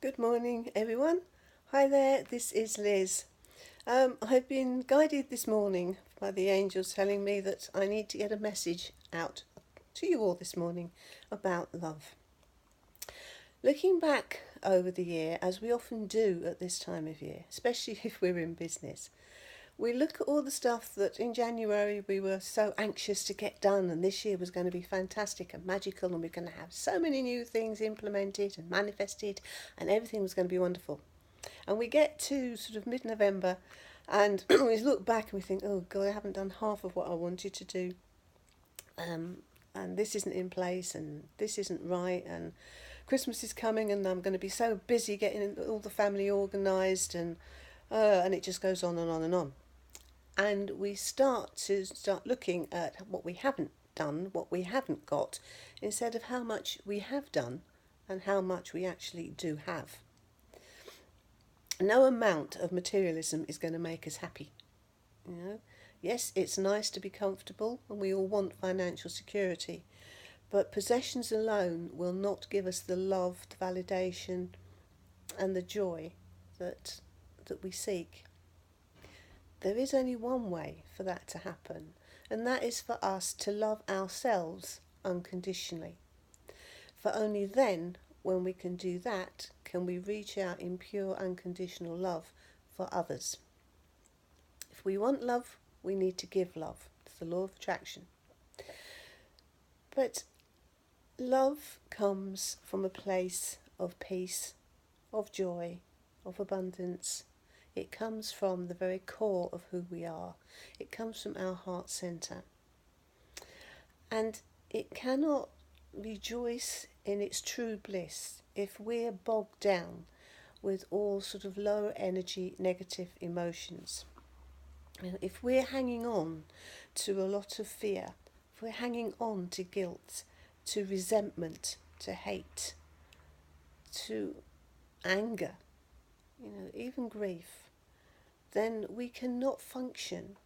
Good morning, everyone. Hi there, this is Liz. I've been guided this morning by the angels telling me that I need to get a message out to you all this morning about love. Looking back over the year, as we often do at this time of year, especially if we're in business, we look at all the stuff that in January we were so anxious to get done, and this year was going to be fantastic and magical, and we're going to have so many new things implemented and manifested, and everything was going to be wonderful. And we get to sort of mid November and we look back and we think, oh God, I haven't done half of what I wanted to do. Um, and this isn't in place and this isn't right. And Christmas is coming and I'm going to be so busy getting all the family organised and it just goes on and on and on. And we start looking at what we haven't done, what we haven't got, instead of how much we have done and how much we actually do have. No amount of materialism is going to make us happy. You know, yes, it's nice to be comfortable, and we all want financial security, but possessions alone will not give us the love, the validation, and the joy that we seek. There is only one way for that to happen, and that is for us to love ourselves unconditionally. For only then, when we can do that, can we reach out in pure unconditional love for others. If we want love, we need to give love. It's the law of attraction. But love comes from a place of peace, of joy, of abundance. It comes from the very core of who we are. It comes from our heart centre. And it cannot rejoice in its true bliss if we're bogged down with all sort of lower energy negative emotions. If we're hanging on to a lot of fear, if we're hanging on to guilt, to resentment, to hate, to anger, even grief, then we cannot function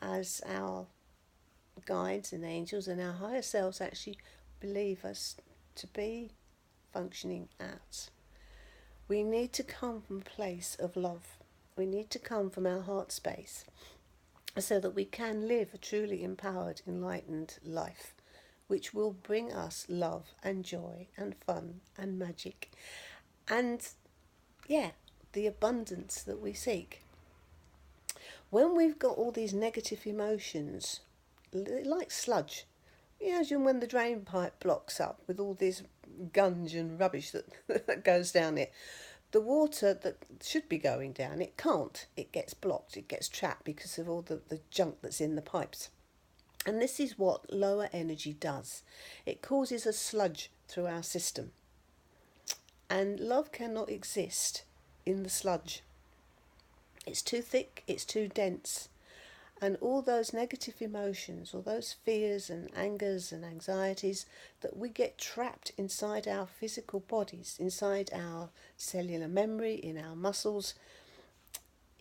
as our guides and angels and our higher selves actually believe us to be functioning at. We need to come from a place of love. We need to come from our heart space so that we can live a truly empowered, enlightened life, which will bring us love and joy and fun and magic and, the abundance that we seek. When we've got all these negative emotions, like sludge, as when the drain pipe blocks up with all this gunge and rubbish that goes down it, the water that should be going down, it can't. It gets blocked, it gets trapped because of all the junk that's in the pipes. And this is what lower energy does. It causes a sludge through our system. And love cannot exist in the sludge. It's too thick, it's too dense. And all those negative emotions, all those fears and angers and anxieties that we get trapped inside our physical bodies, inside our cellular memory, in our muscles,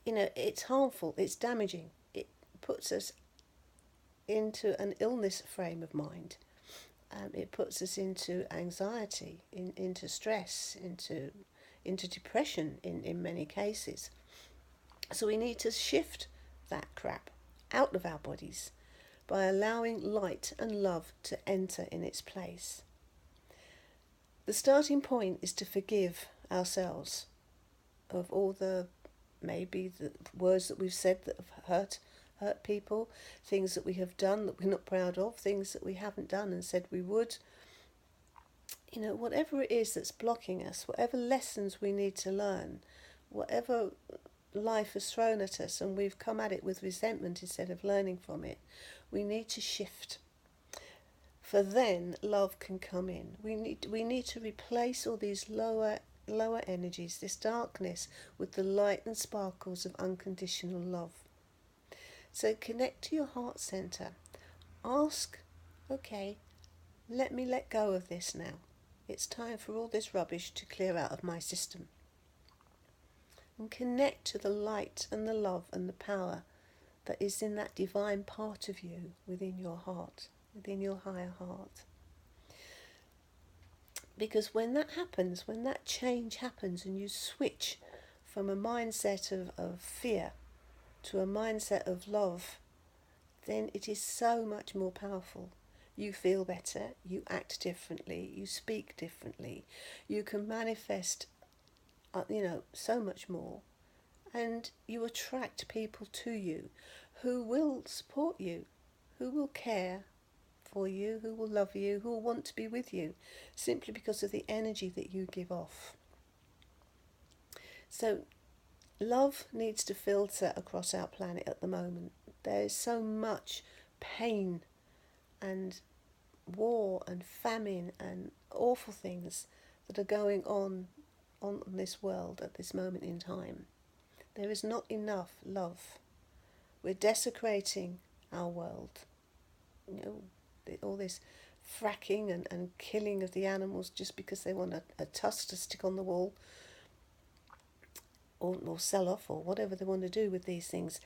it's harmful, it's damaging. It puts us into an illness frame of mind. It puts us into anxiety, into stress, into depression in many cases. So we need to shift that crap out of our bodies by allowing light and love to enter in its place. The starting point is to forgive ourselves of all the words that we've said that have hurt people, things that we have done that we're not proud of, things that we haven't done and said we would. Whatever it is that's blocking us, whatever lessons we need to learn, whatever life has thrown at us and we've come at it with resentment instead of learning from it, we need to shift. For then love can come in. We need to replace all these lower energies, this darkness, with the light and sparkles of unconditional love. So connect to your heart center. Ask, okay, let me let go of this now. It's time for all this rubbish to clear out of my system. And connect to the light and the love and the power that is in that divine part of you within your heart, within your higher heart. Because when that happens, when that change happens and you switch from a mindset of fear to a mindset of love, then it is so much more powerful. You feel better, you act differently, you speak differently, you can manifest, so much more. And you attract people to you who will support you, who will care for you, who will love you, who will want to be with you, simply because of the energy that you give off. So love needs to filter across our planet at the moment. There is so much pain and war and famine and awful things that are going on this world at this moment in time. There is not enough love. We're desecrating our world. All this fracking and killing of the animals just because they want a tusk to stick on the wall or sell off, or whatever they want to do with these things.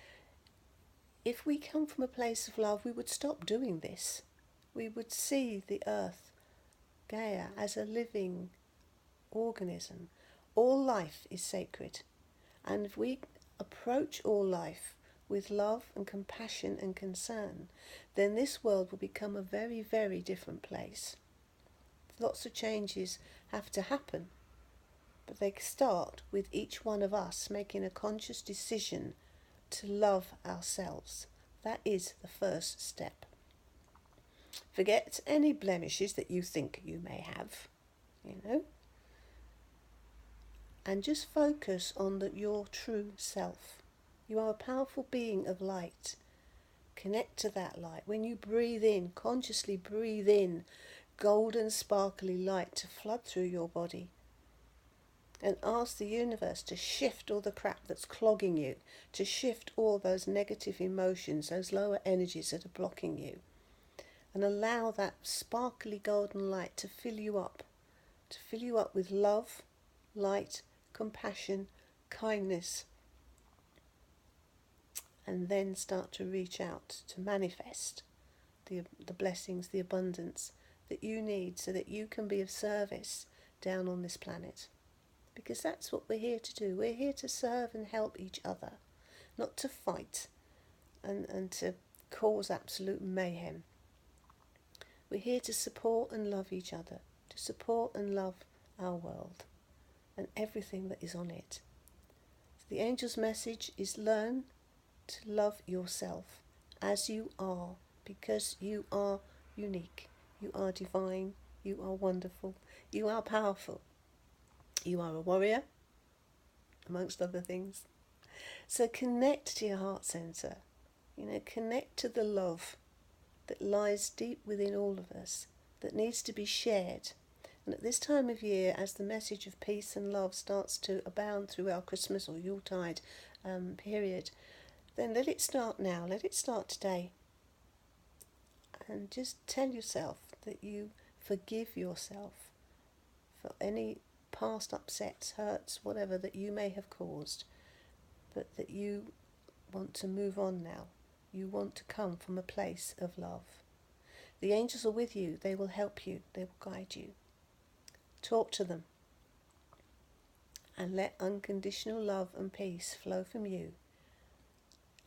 If we come from a place of love, we would stop doing this. We would see the earth, Gaia, as a living organism. All life is sacred. And if we approach all life with love and compassion and concern, then this world will become a very, very different place. Lots of changes have to happen, but they start with each one of us making a conscious decision to love ourselves. That is the first step. Forget any blemishes that you think you may have, and just focus on your true self. You are a powerful being of light. Connect to that light. When you breathe in, consciously breathe in golden sparkly light to flood through your body. And ask the universe to shift all the crap that's clogging you, to shift all those negative emotions, those lower energies that are blocking you. And allow that sparkly golden light to fill you up with love, light, compassion, kindness. And then start to reach out to manifest the blessings, the abundance that you need so that you can be of service down on this planet. Because that's what we're here to do. We're here to serve and help each other, not to fight and to cause absolute mayhem. We're here to support and love each other, to support and love our world and everything that is on it. So the angel's message is learn to love yourself as you are, because you are unique, you are divine, you are wonderful, you are powerful, you are a warrior, amongst other things. So connect to your heart centre, connect to the love that lies deep within all of us, that needs to be shared. And at this time of year, as the message of peace and love starts to abound through our Christmas or Yuletide period, then let it start now, let it start today. And just tell yourself that you forgive yourself for any past upsets, hurts, whatever that you may have caused, but that you want to move on now. You want to come from a place of love. The angels are with you. They will help you. They will guide you. Talk to them and let unconditional love and peace flow from you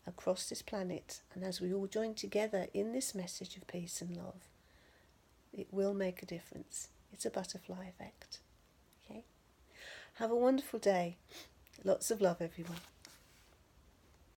across this planet. And as we all join together in this message of peace and love, it will make a difference. It's a butterfly effect. Okay? Have a wonderful day. Lots of love, everyone.